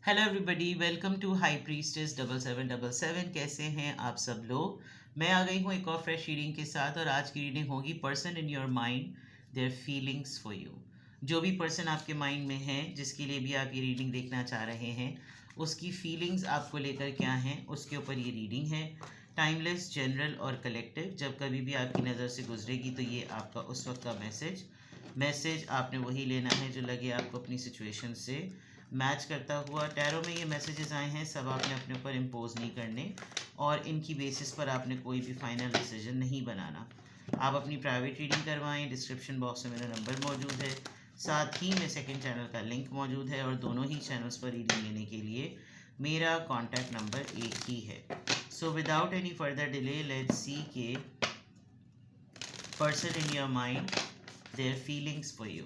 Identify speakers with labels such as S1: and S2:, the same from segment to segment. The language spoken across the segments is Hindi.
S1: Hello everybody, welcome to high priestess 7777। कैसे हैं आप सब लोग। मैं आ गई हूँ एक और फ्रेश रीडिंग के साथ, और आज की रीडिंग होगी person in your mind, their feelings for you. जो भी पर्सन आपके माइंड में है, जिसके लिए भी आप ये रीडिंग देखना चाह रहे हैं, उसकी फीलिंग्स आपको लेकर क्या हैं, उसके ऊपर ये रीडिंग है। टाइमलेस, जनरल और कलेक्टिव। जब कभी भी आपकी नज़र से गुजरेगी तो ये आपका उस वक्त का मैसेज आपने वही लेना है जो लगे आपको अपनी सिचुएशन से मैच करता हुआ। टैरो में ये मैसेजेस आए हैं, सब आपने अपने ऊपर इम्पोज नहीं करने, और इनकी बेसिस पर आपने कोई भी फाइनल डिसीजन नहीं बनाना। आप अपनी प्राइवेट रीडिंग करवाएं। डिस्क्रिप्शन बॉक्स में मेरा नंबर मौजूद है, साथ ही में सेकंड चैनल का लिंक मौजूद है, और दोनों ही चैनल्स पर रीडिंग लेने के लिए मेरा कॉन्टैक्ट नंबर एक ही है। So without any further delay, let's see the person in your mind, their feelings for you.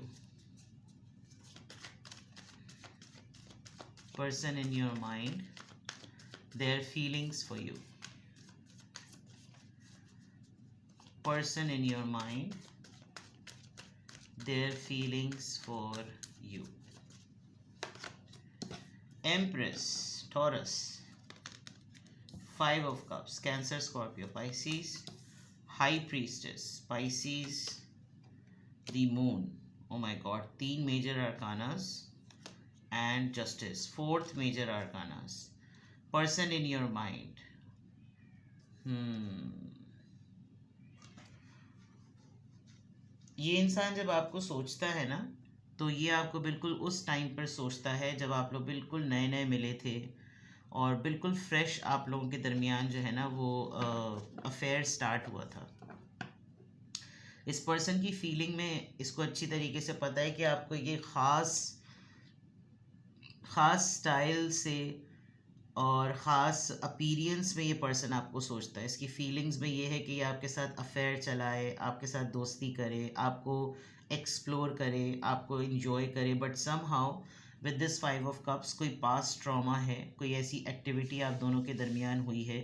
S1: Person in your mind, their feelings for you. Person in your mind, their feelings for you. Empress, Taurus, Five of Cups, Cancer, Scorpio, Pisces. High Priestess, Pisces. The Moon. Oh my God, 3 major arcanas. And Justice, 4th major arcanas. Person in your mind. ये इंसान जब आपको सोचता है ना, तो ये आपको बिल्कुल उस टाइम पर सोचता है जब आप लोग बिल्कुल नए नए मिले थे, और बिल्कुल फ्रेश आप लोगों के दरमियान जो है ना वो अफेयर स्टार्ट हुआ था। इस पर्सन की फीलिंग में इसको अच्छी तरीके से पता है कि आपको ये ख़ास स्टाइल से और ख़ास अपीरियंस में ये पर्सन आपको सोचता है। इसकी फीलिंग्स में ये है कि ये आपके साथ अफेयर चलाए, आपके साथ दोस्ती करे, आपको एक्सप्लोर करे, आपको इन्जॉय करे, but somehow with this 5 of Cups कोई पास्ट ट्रॉमा है, कोई ऐसी एक्टिविटी आप दोनों के दरमियान हुई है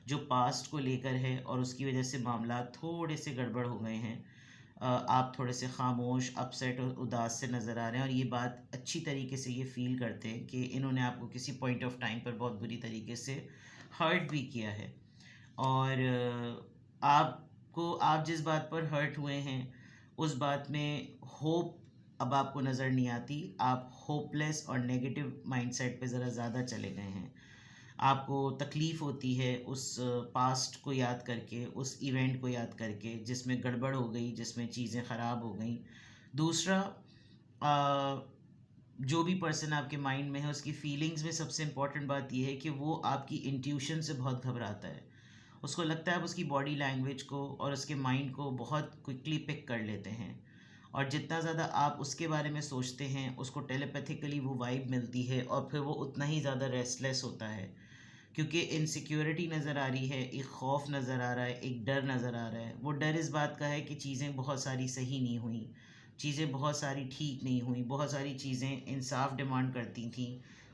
S1: जो पास्ट को लेकर है, और उसकी वजह से मामला थोड़े से गड़बड़ हो गए हैं। आप थोड़े से खामोश, अपसेट और उदास से नज़र आ रहे हैं, और ये बात अच्छी तरीके से ये फील करते हैं कि इन्होंने आपको किसी पॉइंट ऑफ टाइम पर बहुत बुरी तरीके से हर्ट भी किया है। और आप जिस बात पर हर्ट हुए हैं, उस बात में होप अब आपको नज़र नहीं आती। आप होपलेस और नेगेटिव माइंडसेट पे ज़रा ज़्यादा चले गए हैं। आपको तकलीफ़ होती है उस पास्ट को याद करके, उस इवेंट को याद करके जिसमें गड़बड़ हो गई, जिसमें चीज़ें ख़राब हो गई। दूसरा, जो भी पर्सन आपके माइंड में है, उसकी फीलिंग्स में सबसे इम्पॉर्टेंट बात यह है कि वो आपकी इंट्यूशन से बहुत घबराता है। उसको लगता है आप उसकी बॉडी लैंग्वेज को और उसके माइंड को बहुत क्विकली पिक कर लेते हैं, और जितना ज़्यादा आप उसके बारे में सोचते हैं, उसको टेलीपैथिकली वो वाइब मिलती है, और फिर वो उतना ही ज़्यादा रेस्टलेस होता है, क्योंकि इनसिक्योरिटी नज़र आ रही है, एक खौफ नज़र आ रहा है, एक डर नज़र आ रहा है। वो डर इस बात का है कि चीज़ें बहुत सारी सही नहीं हुई, चीज़ें बहुत सारी ठीक नहीं हुई, बहुत सारी चीज़ें इंसाफ डिमांड करती थी,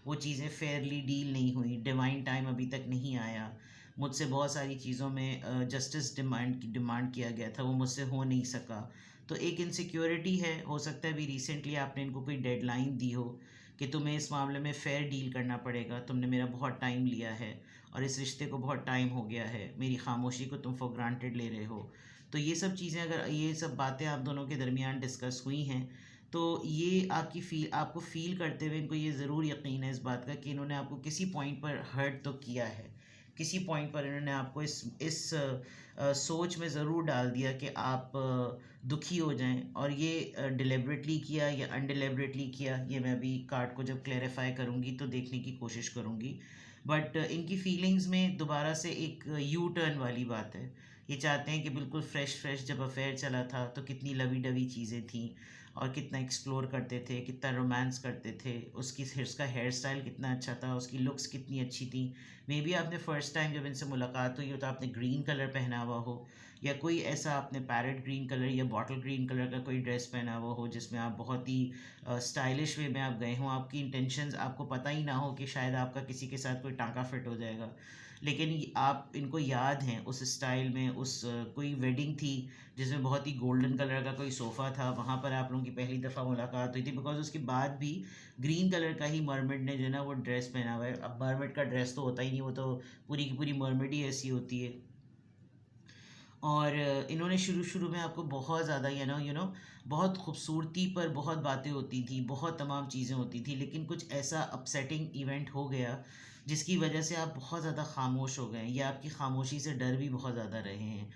S1: वो चीज़ें फेयरली डील नहीं हुई, डिवाइन टाइम अभी तक नहीं आया, मुझसे बहुत सारी चीज़ों में जस्टिस डिमांड किया गया था, वो मुझसे हो नहीं सका। तो एक इनसिक्योरिटी है। हो सकता है अभी रिसेंटली आपने इनको कोई डेडलाइन दी हो कि तुम्हें इस मामले में फ़ेयर डील करना पड़ेगा, तुमने मेरा बहुत टाइम लिया है, और इस रिश्ते को बहुत टाइम हो गया है, मेरी खामोशी को तुम फॉर ग्रांटेड ले रहे हो। तो ये सब चीज़ें, अगर ये सब बातें आप दोनों के दरमियान डिस्कस हुई हैं, तो ये आपको फ़ील करते हुए इनको ये ज़रूर यकीन है इस बात का कि इन्होंने आपको किसी पॉइंट पर हर्ट तो किया है। किसी पॉइंट पर इन्होंने आपको इस सोच में ज़रूर डाल दिया कि आप दुखी हो जाएं, और ये डिलिबरेटली किया या अनडिलिबरेटली किया, ये मैं अभी कार्ड को जब क्लैरिफाई करूँगी तो देखने की कोशिश करूँगी। बट इनकी फीलिंग्स में दोबारा से एक यू टर्न वाली बात है। ये चाहते हैं कि बिल्कुल फ्रेश जब अफेयर चला था तो कितनी लवी डवी चीज़ें थी, और कितना एक्सप्लोर करते थे, कितना रोमांस करते थे, उसका हेयर स्टाइल कितना अच्छा था, उसकी लुक्स कितनी अच्छी थी। मे बी आपने फ़र्स्ट टाइम जब इनसे मुलाकात हुई हो तो आपने ग्रीन कलर पहना हुआ हो, या कोई ऐसा आपने पैरेट ग्रीन कलर या बॉटल ग्रीन कलर का कोई ड्रेस पहना हुआ हो जिसमें आप बहुत ही स्टाइलिश वे में आप गए हों, आपकी इंटेंशंस आपको पता ही ना हो कि शायद आपका किसी के साथ कोई टाँका फिट हो जाएगा, लेकिन आप इनको याद हैं उस स्टाइल में, उस कोई वेडिंग थी जिसमें बहुत ही गोल्डन कलर का कोई सोफ़ा था, वहाँ पर आप लोगों की पहली दफ़ा मुलाकात हुई थी, बिकॉज उसके बाद भी ग्रीन कलर का ही मरमेड ने जो है ना वो ड्रेस पहना हुआ है। अब मरमेड का ड्रेस तो होता ही नहीं, वो तो पूरी की पूरी मरमेड ही ऐसी होती है। और इन्होंने शुरू शुरू में आपको बहुत ज़्यादा बहुत खूबसूरती पर बहुत बातें होती थी, बहुत तमाम चीज़ें होती थी, लेकिन कुछ ऐसा अपसेटिंग इवेंट हो गया जिसकी वजह से आप बहुत ज़्यादा खामोश हो गए, या आपकी खामोशी से डर भी बहुत ज़्यादा रहे हैं।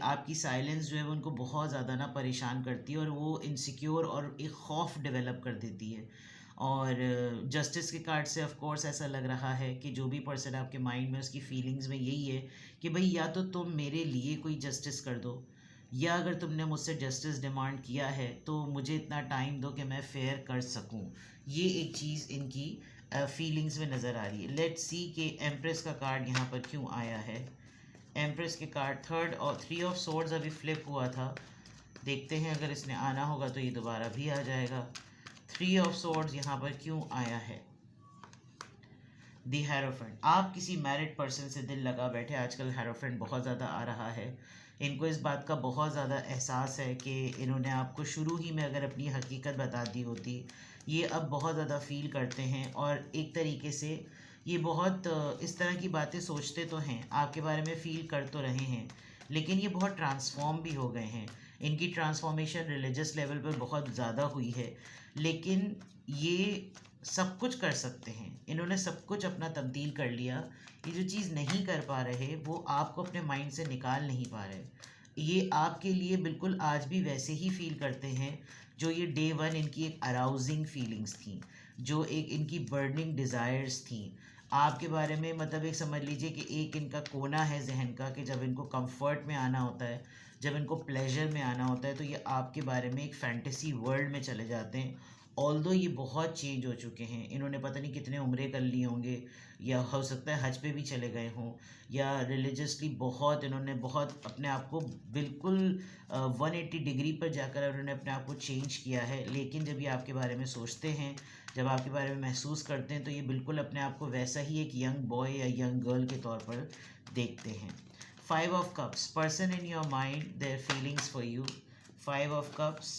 S1: आपकी साइलेंस जो है वो उनको बहुत ज़्यादा ना परेशान करती है, और वो इनसिक्योर और एक खौफ डेवलप कर देती है। और जस्टिस के कार्ड से ऑफ कोर्स ऐसा लग रहा है कि जो भी पर्सन आपके माइंड में, उसकी फीलिंग्स में यही है कि भाई या तो तुम मेरे लिए कोई जस्टिस कर दो, या अगर तुमने मुझसे जस्टिस डिमांड किया है तो मुझे इतना टाइम दो कि मैं फेयर कर सकूं। ये एक चीज़ इनकी फीलिंग्स में नज़र आ रही है। लेट्स सी कि एम्प्रेस का कार्ड यहाँ पर क्यों आया है। एम्प्रेस के कार्ड थर्ड और 3 ऑफ सोर्ड्स अभी फ्लिप हुआ था, देखते हैं अगर इसने आना होगा तो ये दोबारा भी आ जाएगा। 3 ऑफ सोर्ड्स यहाँ पर क्यों आया है। दी हेरोफेंट, आप किसी मैरिड पर्सन से दिल लगा बैठे, आजकल हेरोफेंट बहुत ज़्यादा आ रहा है। इनको इस बात का बहुत ज़्यादा एहसास है कि इन्होंने आपको शुरू ही में अगर अपनी हकीकत बता दी होती, ये अब बहुत ज़्यादा फील करते हैं, और एक तरीके से ये बहुत इस तरह की बातें सोचते तो हैं, आपके बारे में फ़ील कर तो रहे हैं, लेकिन ये बहुत ट्रांसफॉर्म भी हो गए हैं। इनकी ट्रांसफॉर्मेशन रिलीजियस लेवल पर बहुत ज़्यादा हुई है, लेकिन ये सब कुछ कर सकते हैं, इन्होंने सब कुछ अपना तब्दील कर लिया। ये जो चीज़ नहीं कर पा रहे वो आपको अपने माइंड से निकाल नहीं पा रहे। ये आपके लिए बिल्कुल आज भी वैसे ही फील करते हैं जो ये डे वन इनकी एक अराउजिंग फीलिंग्स थी, जो एक इनकी बर्निंग डिज़ायर्स थी आपके बारे में। मतलब एक समझ लीजिए कि एक इनका कोना है जहन का कि जब इनको कंफर्ट में आना होता है, जब इनको प्लेजर में आना होता है, तो ये आपके बारे में एक फैंटेसी वर्ल्ड में चले जाते हैं। ऑल्दो ये बहुत चेंज हो चुके हैं, इन्होंने पता नहीं कितने उम्रे कर लिए होंगे, या हो सकता है हज पे भी चले गए हों, या रिलीजियसली बहुत इन्होंने बहुत अपने आप को बिल्कुल 180 डिग्री पर जाकर उन्होंने अपने आप को चेंज किया है। लेकिन जब ये आपके बारे में सोचते हैं, जब आपके बारे में महसूस करते हैं, तो ये बिल्कुल अपने आप को वैसा ही एक यंग बॉय या यंग गर्ल के तौर पर देखते हैं। 5 of cups, person in your mind their feelings for you. 5 of cups,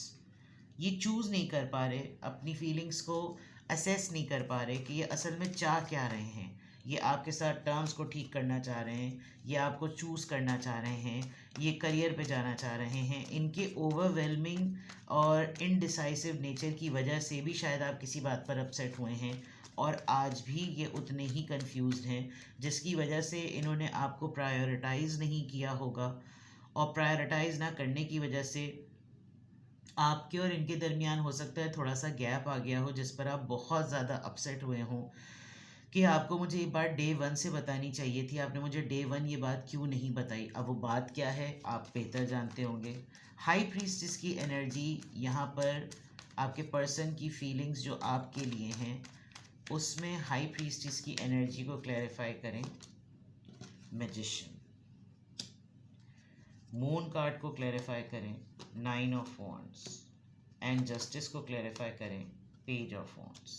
S1: ये चूज़ नहीं कर पा रहे, अपनी फीलिंग्स को असेस नहीं कर पा रहे कि ये असल में चाह क्या रहे हैं। ये आपके साथ टर्म्स को ठीक करना चाह रहे हैं, ये आपको चूज़ करना चाह रहे हैं, ये करियर पे जाना चाह रहे हैं। इनके ओवरवेलमिंग और इनडिसाइसिव नेचर की वजह से भी शायद आप किसी बात पर अपसेट हुए हैं, और आज भी ये उतने ही कंफ्यूज्ड हैं, जिसकी वजह से इन्होंने आपको प्रायोरिटाइज़ नहीं किया होगा, और प्रायोरिटाइज़ ना करने की वजह से आपके और इनके दरमियान हो सकता है थोड़ा सा गैप आ गया हो, जिस पर आप बहुत ज़्यादा अपसेट हुए हों कि आपको मुझे ये बात डे वन से बतानी चाहिए थी, आपने मुझे डे वन ये बात क्यों नहीं बताई। अब वो बात क्या है आप बेहतर जानते होंगे। हाई प्रीस्टिस की एनर्जी यहाँ पर आपके पर्सन की फीलिंग्स जो आपके लिए हैं, उसमें हाई प्रीस्टिस की एनर्जी को क्लैरिफाई करें। मैजिशियन, मून कार्ड को क्लैरिफाई करें 9 ऑफ वॉन्ड्स, एंड जस्टिस को क्लैरिफाई करें page of wands.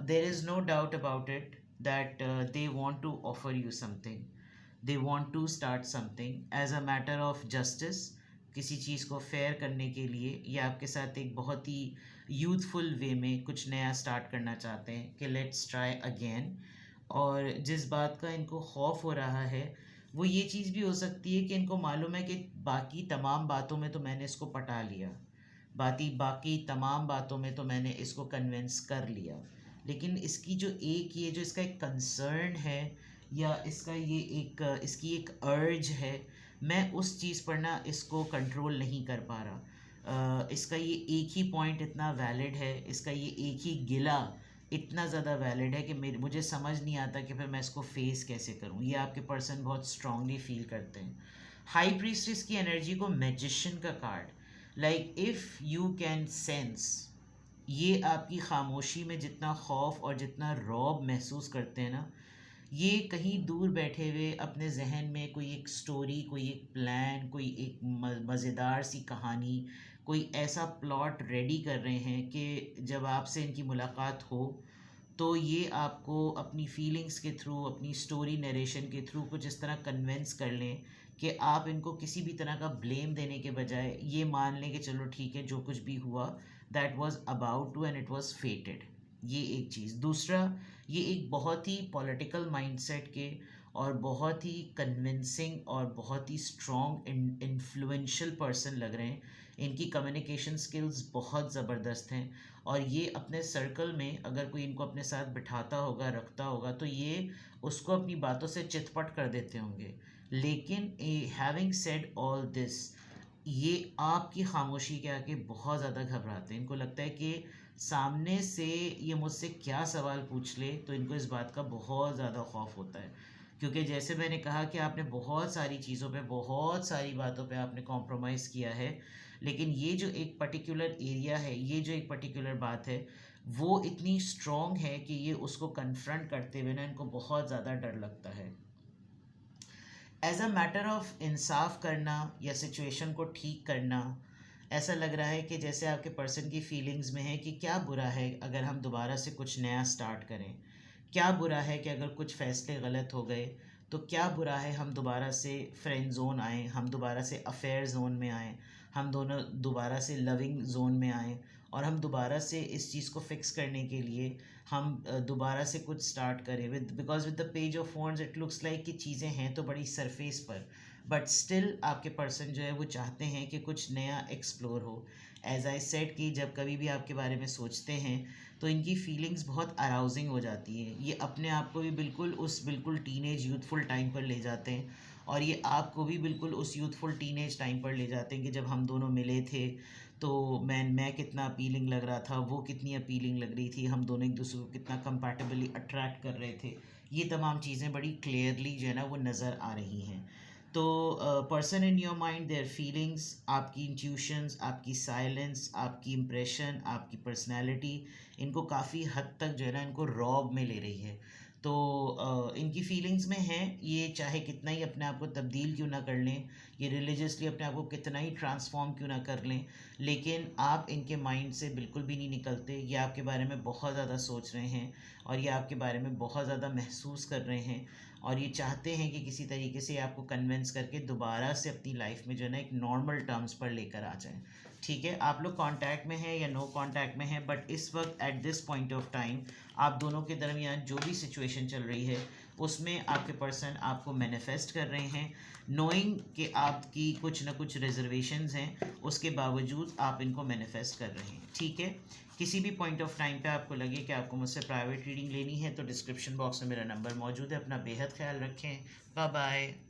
S1: There is no doubt about it that they want to offer you something, they want to start something as a matter of justice. किसी चीज़ को फेयर करने के लिए ये आपके साथ एक बहुत ही यूथफुल वे में कुछ नया स्टार्ट करना चाहते हैं कि लेट्स ट्राई अगेन। और जिस बात का इनको खौफ हो रहा है वो ये चीज़ भी हो सकती है कि इनको मालूम है कि बाकी तमाम बातों में तो मैंने इसको पटा लिया, बाकी तमाम बातों में तो मैंने इसको कन्विंस कर लिया, लेकिन इसकी जो एक ये जो इसका एक कंसर्न है, या इसका ये एक इसकी एक अर्ज है, मैं उस चीज़ पर ना इसको कंट्रोल नहीं कर पा रहा। इसका ये एक ही पॉइंट इतना वैलिड है, इसका ये एक ही गिला इतना ज़्यादा वैलिड है कि मुझे समझ नहीं आता कि फिर मैं इसको फेस कैसे करूँ। ये आपके पर्सन बहुत स्ट्रांगली फील करते हैं। हाई प्रीस्टिस की एनर्जी को मैजिशियन का card, like if you can sense, ये आपकी खामोशी में जितना खौफ और जितना रौब महसूस करते हैं ना, ये कहीं दूर बैठे हुए अपने जहन में कोई एक स्टोरी, कोई एक प्लान, कोई एक मज़ेदार सी कहानी, कोई ऐसा प्लॉट रेडी कर रहे हैं कि जब आपसे इनकी मुलाकात हो तो ये आपको अपनी फीलिंग्स के थ्रू, अपनी स्टोरी नरेशन के थ्रू कुछ इस तरह कन्विंस कर लें कि आप इनको किसी भी तरह का ब्लेम देने के बजाय ये मान लें कि चलो ठीक है, जो कुछ भी हुआ that was about to and it was fated. ये एक चीज़। दूसरा, ये एक बहुत ही पॉलिटिकल माइंडसेट के और बहुत ही कन्विंसिंग और बहुत ही स्ट्रॉन्ग इन्फ्लुएंशियल पर्सन लग रहे हैं। इनकी कम्युनिकेशन स्किल्स बहुत ज़बरदस्त हैं और ये अपने सर्कल में अगर कोई इनको अपने साथ बिठाता होगा, रखता होगा, तो ये उसको अपनी बातों से चितपट कर देते होंगे। लेकिन हैविंग सेड ऑल दिस, ये आपकी खामोशी के आके बहुत ज़्यादा घबराते हैं। इनको लगता है कि सामने से ये मुझसे क्या सवाल पूछ ले, तो इनको इस बात का बहुत ज़्यादा खौफ होता है। क्योंकि जैसे मैंने कहा कि आपने बहुत सारी चीज़ों पे, बहुत सारी बातों पे आपने कॉम्प्रोमाइज़ किया है, लेकिन ये जो एक पर्टिकुलर एरिया है, ये जो एक पर्टिकुलर बात है, वो इतनी स्ट्रॉन्ग है कि ये उसको कन्फ्रंट करते हुए ना इनको बहुत ज़्यादा डर लगता है। एज अ मैटर ऑफ इंसाफ करना या सिचुएशन को ठीक करना, ऐसा लग रहा है कि जैसे आपके पर्सन की फीलिंग्स में है कि क्या बुरा है अगर हम दोबारा से कुछ नया स्टार्ट करें, क्या बुरा है कि अगर कुछ फ़ैसले गलत हो गए, तो क्या बुरा है हम दोबारा से फ्रेंड जोन आएँ, हम दोबारा से अफेयर जोन में आएँ, हम दोनों दोबारा से लविंग जोन में आएँ, और हम दोबारा से इस चीज़ को फिक्स करने के लिए हम दोबारा से कुछ स्टार्ट करें with, because with the page of wands it looks like कि चीज़ें हैं तो बड़ी सरफेस पर, बट स्टिल आपके पर्सन जो है वो चाहते हैं कि कुछ नया एक्सप्लोर हो। एज आई सेड कि जब कभी भी आपके बारे में सोचते हैं तो इनकी फीलिंग्स बहुत अराउजिंग हो जाती है। ये अपने आप को भी बिल्कुल टीनेज यूथफुल टाइम पर ले जाते हैं, और ये आपको भी बिल्कुल उस यूथफुल टीनेज टाइम पर ले जाते हैं कि जब हम दोनों मिले थे तो मैं कितना अपीलिंग लग रहा था, वो कितनी अपीलिंग लग रही थी, हम दोनों एक दूसरे को कितना कंपैटिबली अट्रैक्ट कर रहे थे। ये तमाम चीज़ें बड़ी क्लियरली जो है ना वो नज़र आ रही हैं। तो person in your mind, their feelings, आपकी इंट्यूशंस, आपकी साइलेंस, आपकी इम्प्रेशन, आपकी पर्सनैलिटी, इनको काफ़ी हद तक जो है ना इनको रॉब में ले रही है। तो इनकी फीलिंग्स में हैं, ये चाहे कितना ही अपने आप को तब्दील क्यों ना कर लें, ये रिलीजियसली अपने आप को कितना ही ट्रांसफॉर्म क्यों ना कर लें, लेकिन आप इनके माइंड से बिल्कुल भी नहीं निकलते। ये आपके बारे में बहुत ज़्यादा सोच रहे हैं और ये आपके बारे में बहुत ज़्यादा महसूस कर रहे हैं, और ये चाहते हैं कि किसी तरीके से आपको कन्विंस करके दोबारा से अपनी लाइफ में जो है ना एक नॉर्मल टर्म्स पर लेकर आ जाएं। ठीक है, आप लोग कांटेक्ट में हैं या नो कांटेक्ट में हैं, बट इस वक्त at this point of time आप दोनों के दरमियान जो भी सिचुएशन चल रही है उसमें आपके पर्सन आपको मैनिफेस्ट कर रहे हैं, नोइंग कि आपकी कुछ ना कुछ रिजर्वेशंस हैं, उसके बावजूद आप इनको मैनिफेस्ट कर रहे हैं। ठीक है, किसी भी पॉइंट ऑफ टाइम पे आपको लगे कि आपको मुझसे प्राइवेट रीडिंग लेनी है तो डिस्क्रिप्शन बॉक्स में मेरा नंबर मौजूद है। अपना बेहद ख्याल रखें। Bye bye.